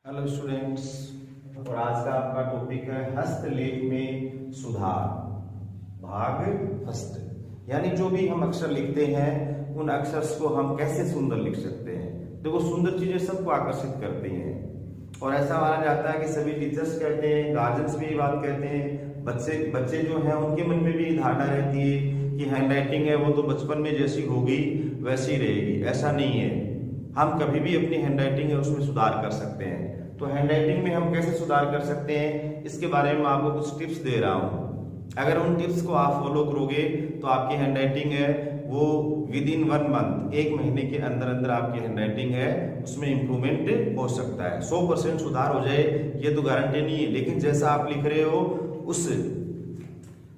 Hello students. और आज का आपका टॉपिक है हस्तलेख में सुधार, भाग हस्त। यानी जो भी हम अक्षर लिखते हैं उन अक्षर को हम कैसे सुंदर लिख सकते हैं। देखो, सुंदर चीजें सबको आकर्षित करती हैं और ऐसा माना जाता है कि सभी टीचर्स कहते हैं, गार्जियंस भी ये बात कहते हैं, बच्चे जो हैं उनके मन में भी ये धारणा रहती है कि हैंडराइटिंग है वो तो बचपन में जैसी होगी वैसी रहेगी। ऐसा नहीं है, हम कभी भी अपनी हैंडराइटिंग है उसमें सुधार कर सकते हैं। तो हैंडराइटिंग में हम कैसे सुधार कर सकते हैं इसके बारे में मैं आपको कुछ टिप्स दे रहा हूं। अगर उन टिप्स को आप फॉलो करोगे तो आपकी हैंडराइटिंग है वो विद इन 1 मंथ, 1 महीने के अंदर अंदर आपकी हैंडराइटिंग है उसमें इंप्रूवमेंट हो सकता है। 100% सुधार हो जाए ये तो गारंटी नहीं है, लेकिन जैसा आप लिख रहे हो उस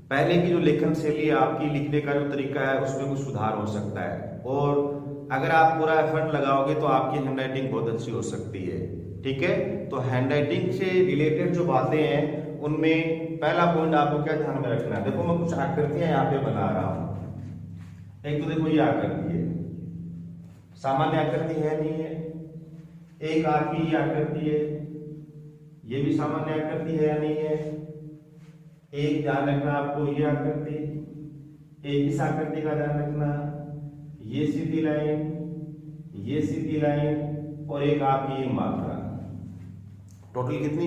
पहले की जो लेखन शैली है आपकी, लिखने का जो तरीका है उसमें कुछ सुधार हो सकता है। और अगर आप पूरा एफर्ट लगाओगे तो आपकी हैंडराइटिंग बहुत अच्छी हो सकती है। ठीक है, तो हैंडराइटिंग से रिलेटेड जो बातें हैं उनमें पहला पॉइंट आपको क्या ध्यान में रखना है। देखो, मैं कुछ आकृतियां यहाँ पे बना रहा हूं। एक तो देखो ये आकृति है, सामान्य आकृति है नहीं है। एक आपकी ये आकृति है, ये भी सामान्य आकृति है या नहीं है। एक ध्यान रखना आपको ये आकृति, एक इस आकृति का ध्यान रखना, ये सीधी लाइन, ये सीधी लाइन और एक आपकी ये मात्रा। टोटल कितनी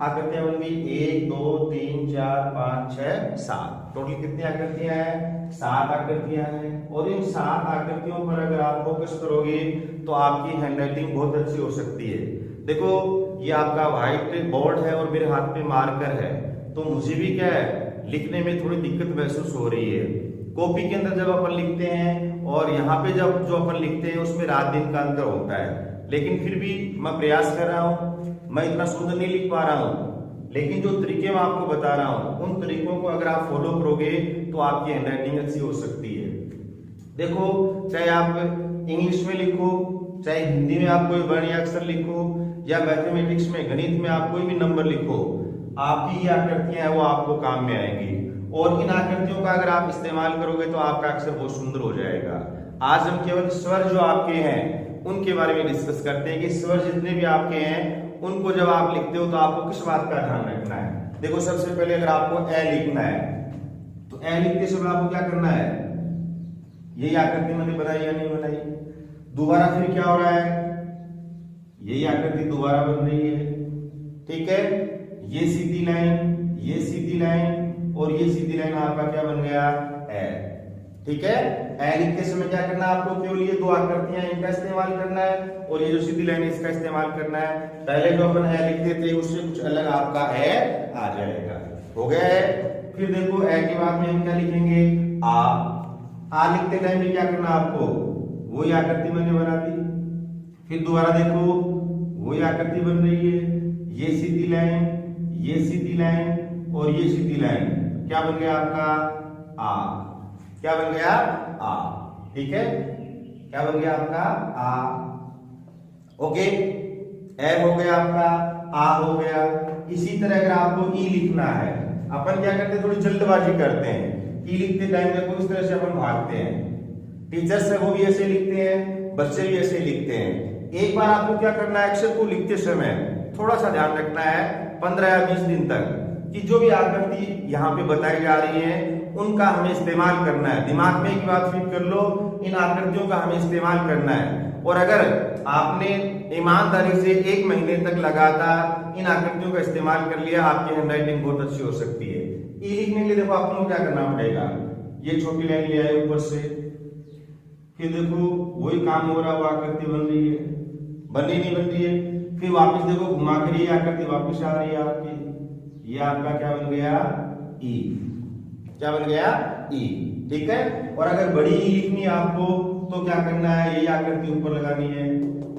आकृतियां बन गई? 1 2 3 4 5 6 7। टोटल कितनी आकृतियां हैं? 7 आकृतियां हैं। और इन 7 आकृतियों पर अगर आप फोकस करोगे तो आपकी हैंडराइटिंग बहुत अच्छी हो सकती है। देखो, ये आपका व्हाइट बोर्ड है और मेरे हाथ पे मार्कर है, तो मुझे भी क्या है लिखने में थोड़ी दिक्कत महसूस हो रही है। कॉपी के अंदर जब अपन लिखते हैं और यहाँ पे जब जो अपन लिखते हैं उसमें रात दिन का अंतर होता है, लेकिन फिर भी मैं प्रयास कर रहा हूँ। मैं इतना सुंदर नहीं लिख पा रहा हूँ, लेकिन जो तरीके मैं आपको बता रहा हूँ उन तरीकों को अगर आप फॉलो करोगे तो आपकी हैंडराइटिंग अच्छी हो सकती है। देखो, चाहे आप इंग्लिश में लिखो, चाहे हिंदी में आप कोई वर्ण या अक्षर लिखो, या मैथमेटिक्स में गणित में आप कोई भी नंबर लिखो, आपकी ये आकृतियां हैं वो आपको काम में आएंगी। और इन आकृतियों का अगर आप इस्तेमाल करोगे तो आपका अक्षर बहुत सुंदर हो जाएगा। आज हम केवल स्वर जो आपके हैं उनके बारे में डिस्कस करते हैं कि स्वर जितने भी आपके हैं उनको जब आप लिखते हो तो आपको किस बात का ध्यान रखना है। देखो, सबसे पहले अगर आपको ए लिखना है तो ए लिखते समय आपको क्या करना है? यही आकृति मैंने बनाई या नहीं बनाई? दोबारा फिर क्या हो रहा है? यही आकृति दोबारा बन रही है। ठीक है, ये सीधी लाइन, ये सीधी लाइन और ये सीधी लाइन आपका क्या बन गया? ए। ठीक है, ए लिखते समय क्या करना है आपको? केवल ये 2 आकृतियां इनका इस्तेमाल करना है और ये जो सीधी लाइन है इसका इस्तेमाल करना है। पहले जो अपन ए लिखते थे उससे कुछ अलग आपका ए आ जाएगा। हो गया है। फिर देखो, ए के बाद में हम क्या लिखेंगे? आ लिखते टाइम में क्या करना आपको? वही आकृति मैंने बना दी। फिर दोबारा देखो, वही आकृति बन रही है, ये सीधी लाइन, ये सीधी लाइन और ये सीधी लाइन। क्या बन गया आपका? आ। क्या बन गया? आ। ठीक है, क्या बन गया आपका? आ। ओके, ए हो गया आपका, आ हो गया। इसी तरह अगर आपको ई लिखना है, अपन क्या करते हैं? थोड़ी जल्दबाजी करते हैं। ई लिखते टाइम देखो इस तरह से अपन भागते हैं। टीचर्स है वो भी ऐसे लिखते हैं, बच्चे भी ऐसे लिखते हैं। एक बार आपको क्या करना है, अक्षर को लिखते समय थोड़ा सा ध्यान रखना है 15 या 20 दिन तक कि जो भी आकृति यहाँ पे बताई जा रही है उनका हमें इस्तेमाल करना है। दिमाग में एक बात फिट कर लो, इन आकृतियों का हमें इस्तेमाल करना है। और अगर आपने ईमानदारी से 1 महीने तक लगातार इन आकृतियों का इस्तेमाल कर लिया, आपकी हैंडराइटिंग बहुत अच्छी हो सकती है। ई लिखने के लिए देखो आपको क्या करना पड़ेगा? ये छोटी लाइन ले आए ऊपर से, फिर देखो वही काम हो रहा है, वो आकृति बन रही है, बनी नहीं बन रही है। फिर वापस देखो घुमा कर ये आकृति वापस आ रही है आपकी, ये आपका क्या बन गया? ई। क्या बन गया? ई। ठीक है, और अगर बड़ी ई लिखनी है आपको तो क्या करना है? ये आकृति ऊपर लगानी है,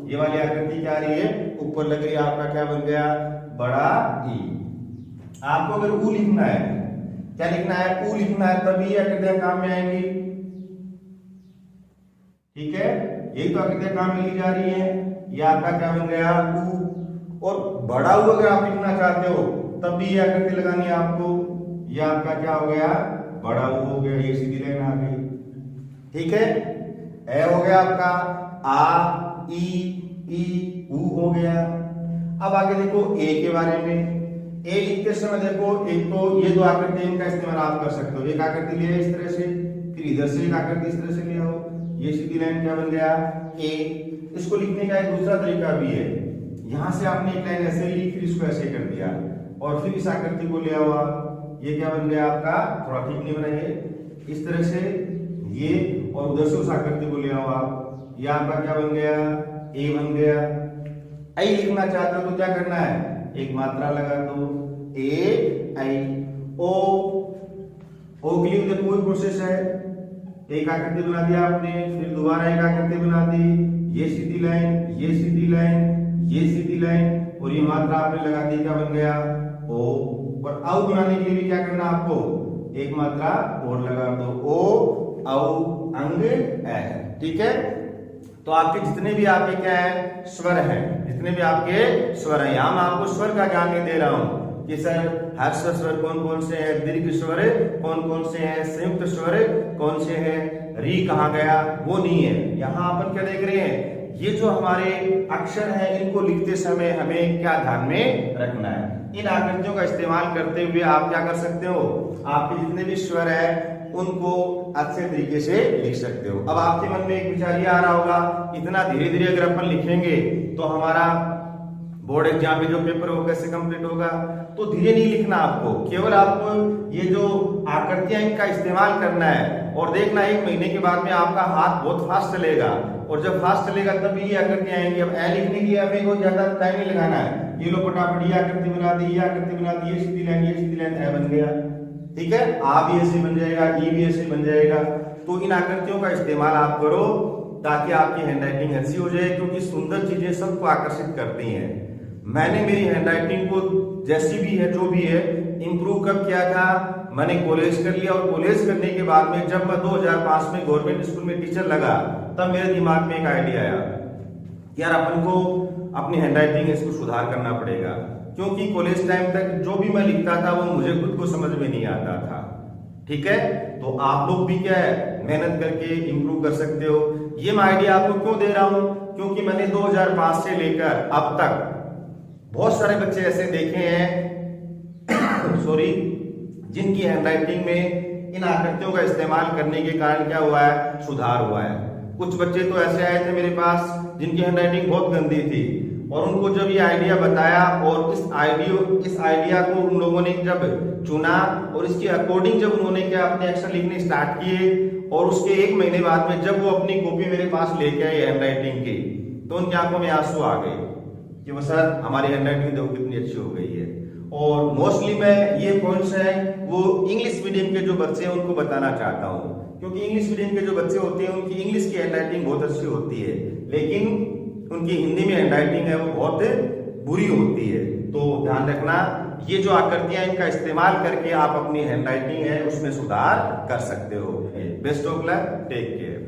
ये वाली आकृति क्या आ रही है? ऊपर लग रही है। आपका क्या बन गया? बड़ा ई। आपको अगर ऊ लिखना है, क्या लिखना है? ऊ लिखना है, तभी आकृतियां काम में आएंगी। ठीक है, यही तो आकृतियां काम में ली जा रही है। ये आपका क्या बन गया? ऊ। और बड़ा ऊ अगर आप लिखना चाहते हो तब भी ये आकृति लगानी है आपको। ये आपका क्या हो गया? बड़ा ऊ हो गया, ये सीधी लाइन आ गई। ठीक है, ए हो गया आपका, आ ई ई ऊ हो गया। अब आगे देखो ए के बारे में। ए लिखते समय देखो, एक तो ये दो आकृति इनका इस्तेमाल आप कर सकते हो। एक आकृति लिया इस तरह से, फिर इधर से एक आकृति इस तरह से ले आओ, ये सीधी लाइन क्या बन गया ए। इसको लिखने का एक दूसरा तरीका भी है, यहां से आपने एक लाइन ऐसे ली, फिर इसको ऐसे कर दिया और फिर इस आकृति को ले आओ आप, ये क्या बन गया आपका, थोड़ा ठीक नहीं बनाइए, इस तरह से ये, और उधर से उस आकृति को ले आओ आप, ये आपका क्या बन गया ए बन गया। आई लिखना चाहते हो तो क्या करना है, एक मात्रा लगा दो, ए आई। ओ के लिए देखो वही प्रोसेस है, एक आकृति बना दिया आपने, फिर दोबारा एक आकृति बना दी, ये सीधी लाइन, ये सीधी लाइन, ये सीधी लाइन, और ये मात्रा आपने लगा दी, क्या बन गया ओ। और औ बनाने के लिए क्या करना आपको, एक मात्रा और लगा दो, ओ औ अंग ए। ठीक है, तो आपके जितने भी आपके क्या है स्वर हैं, जितने भी आपके स्वर हैं, यहां मैं आपको स्वर का ज्ञान नहीं दे रहा हूं कि सर हर्ष स्वर कौन कौन से हैं, दीर्घ स्वर कौन कौन से हैं, संयुक्त स्वर कौन से हैं, री कहां गया, वो नहीं है। यहां अपन क्या देख रहे हैं, ये जो हमारे अक्षर हैं इनको लिखते समय हमें क्या ध्यान में रखना है। इन आकृतियों का इस्तेमाल करते हुए आप क्या कर सकते हो, आपके जितने भी स्वर है उनको अच्छे तरीके से लिख सकते हो। अब आपके मन में एक विचार ये आ रहा होगा, इतना धीरे धीरे अगर अपन लिखेंगे तो हमारा बोर्ड एग्जाम में जो पेपर वो कैसे कंप्लीट होगा। तो धीरे नहीं लिखना आपको, केवल आपको ये जो आकृतियां इनका इस्तेमाल करना है, और देखना 1 महीने के बाद में आपका हाथ बहुत फास्ट चलेगा, और जब फास्ट चलेगा तब ये आकृतियां आएंगी। अब ए लिखने की हमें कोई ज्यादा टाइम नहीं लगाना है, ये लो फटाफट ये आकृति बना दी, ये आकृति बना दी, ये सीधी लाइन, ये सीधी लाइन, ए बन गया। ठीक है, आ भी ऐसे बन जाएगा, ई भी ऐसे बन जाएगा। तो इन आकृतियों का इस्तेमाल आप करो ताकि आपकी हैंडराइटिंग अच्छी हो जाए, क्योंकि सुंदर चीजें सबको आकर्षित करती हैं। मैंने मेरी हैंडराइटिंग को जैसी भी है जो भी है इंप्रूव कब किया था, मैंने कॉलेज कर लिया, और कॉलेज करने के बाद में जब मैं 2005 में गवर्नमेंट स्कूल में टीचर लगा, तब मेरे दिमाग में एक आइडिया आया कि यार अपन को अपनी हैंडराइटिंग इसको सुधार करना पड़ेगा, क्योंकि कॉलेज टाइम तक जो भी मैं लिखता था वो मुझे खुद को समझ में नहीं आता था। ठीक है, तो आप लोग भी क्या है मेहनत करके इंप्रूव कर सकते हो। ये मैं आइडिया आपको क्यों दे रहा हूं, क्योंकि मैंने 2005 से लेकर अब तक बहुत सारे बच्चे ऐसे देखे हैं सॉरी, जिनकी हैंडराइटिंग में इन आकृतियों का इस्तेमाल करने के कारण क्या हुआ है, सुधार हुआ है। कुछ बच्चे तो ऐसे आए थे मेरे पास जिनकी हैंडराइटिंग बहुत गंदी थी, और उनको जब ये आइडिया बताया और इस आइडिया को उन लोगों ने जब चुना और इसके अकॉर्डिंग जब उन्होंने क्या अपने अक्षर लिखने स्टार्ट किए, और उसके 1 महीने बाद में जब वो अपनी कॉपी मेरे पास लेके आए हैंडराइटिंग की, तो उनकी आंखों में आंसू आ गए कि वो सर हमारी हैंडराइटिंग देखो कितनी अच्छी हो गई है। और मोस्टली मैं ये पॉइंट्स हैं वो इंग्लिश मीडियम के जो बच्चे हैं उनको बताना चाहता हूँ, क्योंकि इंग्लिश मीडियम के जो बच्चे होते हैं उनकी इंग्लिश की हैंडराइटिंग बहुत अच्छी होती है, लेकिन उनकी हिंदी में हैंडराइटिंग है वो बहुत बुरी होती है। तो ध्यान रखना, ये जो आकृतियां इनका इस्तेमाल करके आप अपनी हैंडराइटिंग है उसमें सुधार कर सकते हो। Best of luck, take care.